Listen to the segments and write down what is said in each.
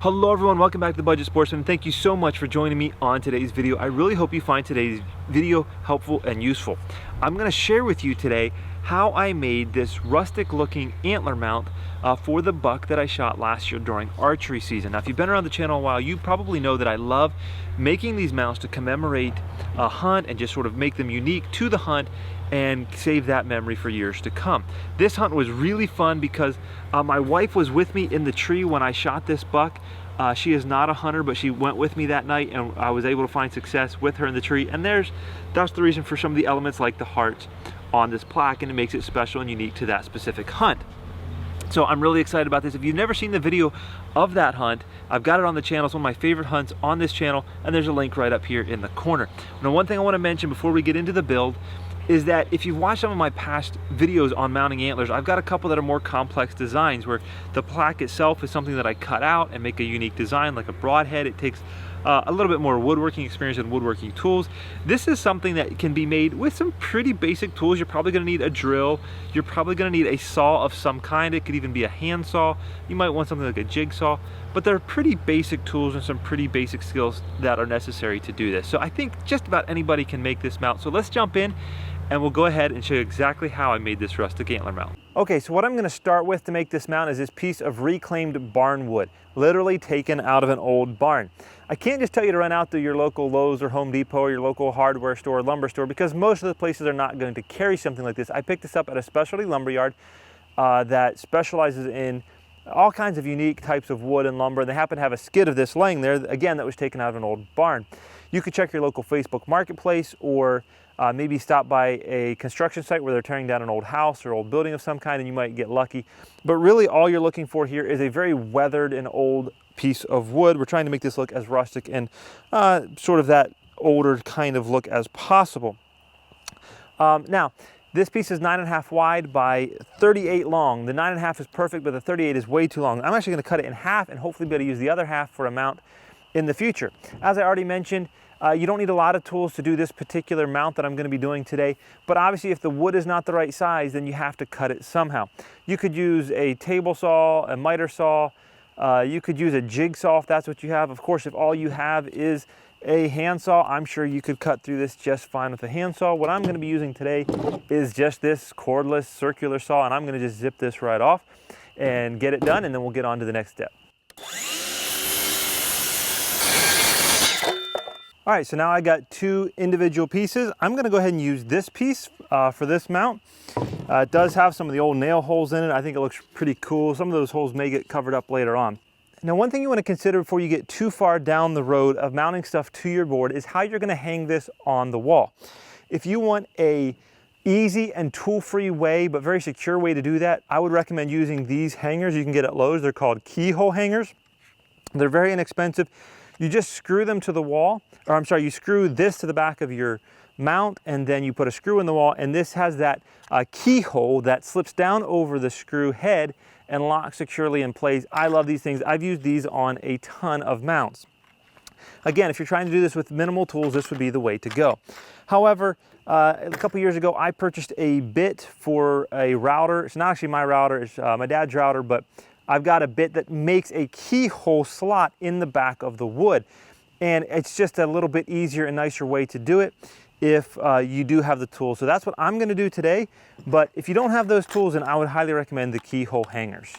Hello everyone, welcome back to the Budget Sportsman. Thank you so much for joining me on today's video. I really hope you find today's video helpful and useful. I'm going to share with you today how I made this rustic looking antler mount for the buck that I shot last year during archery season. Now if you've been around the channel a while, you probably know that I love making these mounts to commemorate a hunt and just sort of make them unique to the hunt and save that memory for years to come. This hunt was really fun because my wife was with me in the tree when I shot this buck. She is not a hunter, but she went with me that night and I was able to find success with her in the tree. And that's the reason for some of the elements like the hearts on this plaque, and it makes it special and unique to that specific hunt. So I'm really excited about this. If you've never seen the video of that hunt, I've got it on the channel. It's one of my favorite hunts on this channel, and there's a link right up here in the corner. Now, one thing I want to mention before we get into the build is that if you've watched some of my past videos on mounting antlers, I've got a couple that are more complex designs where the plaque itself is something that I cut out and make a unique design, like a broadhead. It takes a little bit more woodworking experience and woodworking tools. This is something that can be made with some pretty basic tools. You're probably going to need a drill. You're probably going to need a saw of some kind. It could even be a hand saw. You might want something like a jigsaw, but they're pretty basic tools and some pretty basic skills that are necessary to do this. So I think just about anybody can make this mount. So let's jump in and we'll go ahead and show you exactly how I made this rustic antler mount. Okay, so what I'm going to start with to make this mount is this piece of reclaimed barnwood, literally taken out of an old barn. I can't just tell you to run out to your local Lowe's or Home Depot or your local hardware store or lumber store, because most of the places are not going to carry something like this. I picked this up at a specialty lumber yard that specializes in all kinds of unique types of wood and lumber, and they happen to have a skid of this laying there, again, that was taken out of an old barn. You could check your local Facebook marketplace, or maybe stop by a construction site where they're tearing down an old house or old building of some kind, and you might get lucky. But really all you're looking for here is a very weathered and old piece of wood. We're trying to make this look as rustic and sort of that older kind of look as possible. Now, this piece is 9.5 wide by 38 long. The 9.5 is perfect, but the 38 is way too long. I'm actually going to cut it in half and hopefully be able to use the other half for a mount in the future. As I already mentioned, you don't need a lot of tools to do this particular mount that I'm going to be doing today, but obviously if the wood is not the right size, then you have to cut it somehow. You could use a table saw, a miter saw, you could use a jigsaw if that's what you have. Of course, if all you have is a handsaw, I'm sure you could cut through this just fine with a handsaw. What I'm going to be using today is just this cordless circular saw, and I'm going to just zip this right off and get it done, and then we'll get on to the next step. All right, so now I got two individual pieces. I'm gonna go ahead and use this piece for this mount. It does have some of the old nail holes in it. I think it looks pretty cool. Some of those holes may get covered up later on. Now, one thing you wanna consider before you get too far down the road of mounting stuff to your board is how you're gonna hang this on the wall. If you want a easy and tool-free way, but very secure way to do that, I would recommend using these hangers you can get at Lowe's. They're called keyhole hangers. They're very inexpensive. You just screw them to the wall, or I'm sorry, you screw this to the back of your mount, and then you put a screw in the wall, and this has that keyhole that slips down over the screw head and locks securely in place. I love these things. I've used these on a ton of mounts. Again, if you're trying to do this with minimal tools, this would be the way to go. However, a couple years ago, I purchased a bit for a router. It's not actually my router, it's my dad's router, but I've got a bit that makes a keyhole slot in the back of the wood. And it's just a little bit easier and nicer way to do it if you do have the tools. So that's what I'm gonna do today. But if you don't have those tools, then I would highly recommend the keyhole hangers.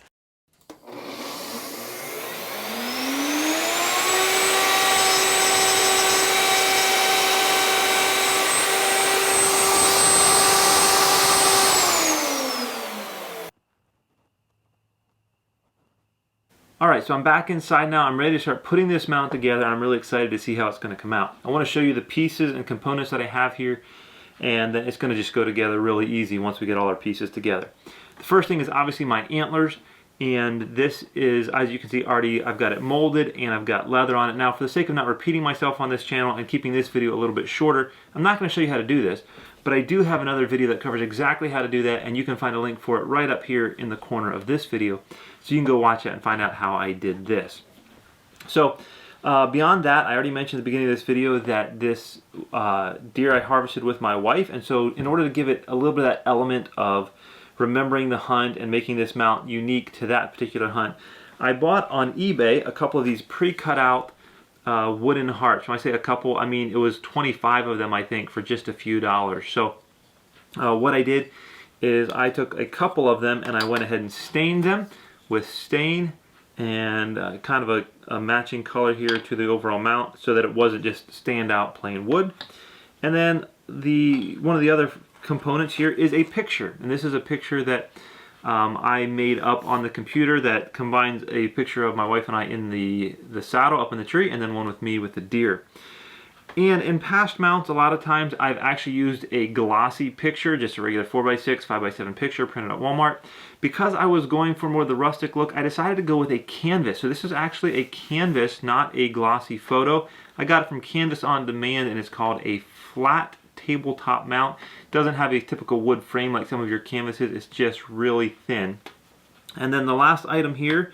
All right, so I'm back inside now. I'm ready to start putting this mount together, and I'm really excited to see how it's going to come out. I want to show you the pieces and components that I have here, and then it's going to just go together really easy once we get all our pieces together. The first thing is obviously my antlers, and this is, as you can see already, I've got it molded and I've got leather on it. Now, for the sake of not repeating myself on this channel and keeping this video a little bit shorter, I'm not going to show you how to do this, but I do have another video that covers exactly how to do that, and you can find a link for it right up here in the corner of this video. So you can go watch it and find out how I did this. So beyond that, I already mentioned at the beginning of this video that this deer I harvested with my wife, and so in order to give it a little bit of that element of remembering the hunt and making this mount unique to that particular hunt, I bought on eBay a couple of these pre-cut out wooden hearts. When I say a couple, I mean it was 25 of them, I think, for just a few dollars. So what I did is I took a couple of them and I went ahead and stained them with stain and kind of a matching color here to the overall mount so that it wasn't just standout plain wood. And then one of the other components here is a picture, and this is a picture that I made up on the computer that combines a picture of my wife and I in the saddle up in the tree, and then one with me with the deer. And in past mounts, a lot of times I've actually used a glossy picture, just a regular 4x6, 5x7 picture printed at Walmart. Because I was going for more of the rustic look, I decided to go with a canvas. So this is actually a canvas, not a glossy photo. I got it from Canvas on Demand, and it's called a flat tabletop mount. It doesn't have a typical wood frame like some of your canvases. It's just really thin. And then the last item here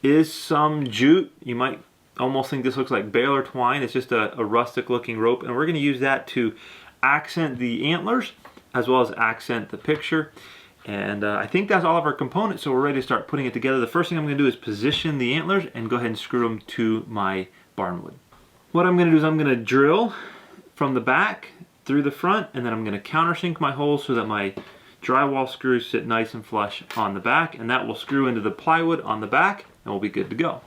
is some jute. You might almost think this looks like bale or twine. It's just a rustic looking rope, and we're going to use that to accent the antlers as well as accent the picture. And I think that's all of our components, so we're ready to start putting it together. The first thing I'm going to do is position the antlers and go ahead and screw them to my barnwood. What I'm going to do is I'm going to drill from the back through the front, and then I'm going to countersink my holes so that my drywall screws sit nice and flush on the back, and that will screw into the plywood on the back, and we'll be good to go.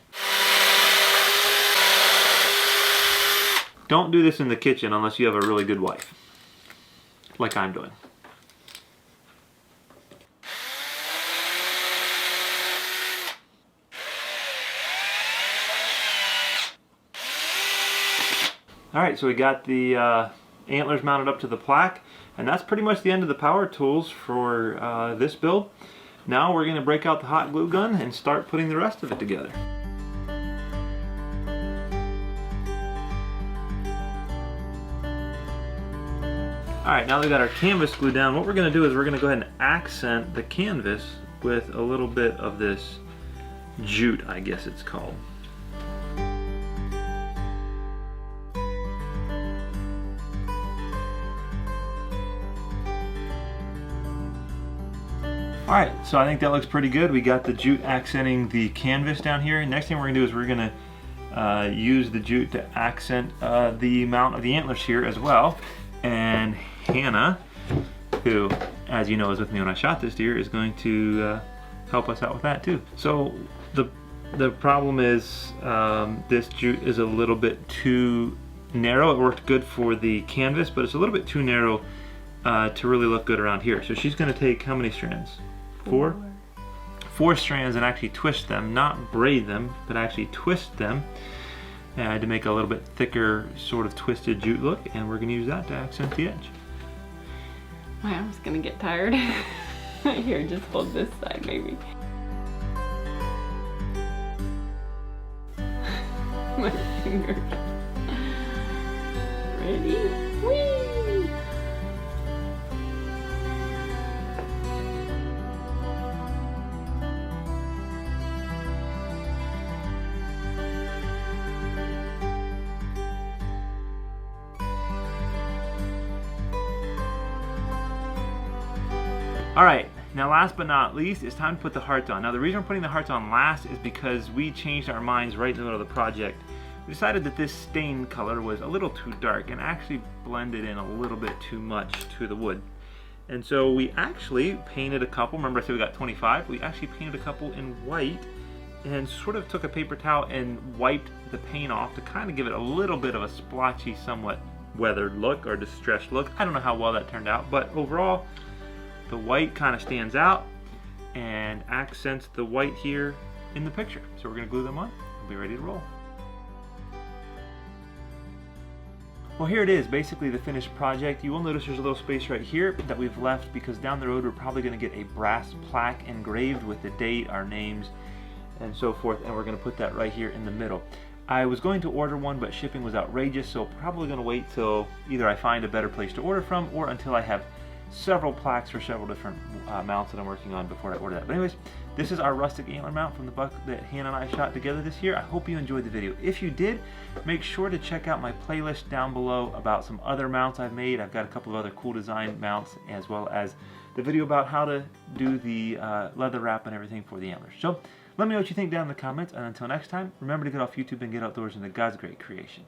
Don't do this in the kitchen unless you have a really good wife, like I'm doing. Alright, so we got the antlers mounted up to the plaque, and that's pretty much the end of the power tools for this build. Now we're going to break out the hot glue gun and start putting the rest of it together. Alright, now that we've got our canvas glued down, what we're going to do is we're going to go ahead and accent the canvas with a little bit of this jute, I guess it's called. Alright, so I think that looks pretty good. We got the jute accenting the canvas down here. Next thing we're going to do is we're going to use the jute to accent the mount of the antlers here as well. And Hannah, who, as you know, is with me when I shot this deer, is going to help us out with that too. So the problem is this jute is a little bit too narrow. It worked good for the canvas, but it's a little bit too narrow to really look good around here. So she's going to take how many strands? Four strands and actually twist them, not braid them, but actually twist them to make a little bit thicker sort of twisted jute look, and we're going to use that to accent the edge. My arm's going to get tired. Here, just hold this side maybe. My fingers. Ready? Whee! Alright, now last but not least, it's time to put the hearts on. Now the reason we're putting the hearts on last is because we changed our minds right in the middle of the project. We decided that this stain color was a little too dark and actually blended in a little bit too much to the wood. And so we actually painted a couple. Remember I said we got 25? We actually painted a couple in white and sort of took a paper towel and wiped the paint off to kind of give it a little bit of a splotchy, somewhat weathered look or distressed look. I don't know how well that turned out, but overall the white kind of stands out and accents the white here in the picture. So we're going to glue them on and be ready to roll. Well, here it is, basically the finished project. You will notice there's a little space right here that we've left because down the road we're probably going to get a brass plaque engraved with the date, our names, and so forth, and we're going to put that right here in the middle. I was going to order one, but shipping was outrageous, so probably going to wait till either I find a better place to order from or until I have several plaques for several different mounts that I'm working on before I order that. But anyways, this is our rustic antler mount from the buck that Hannah and I shot together this year. I hope you enjoyed the video. If you did, make sure to check out my playlist down below about some other mounts I've made. I've got a couple of other cool design mounts, as well as the video about how to do the leather wrap and everything for the antlers. So Let me know what you think down in the comments, and until next time, remember to get off YouTube and get outdoors into God's great creation.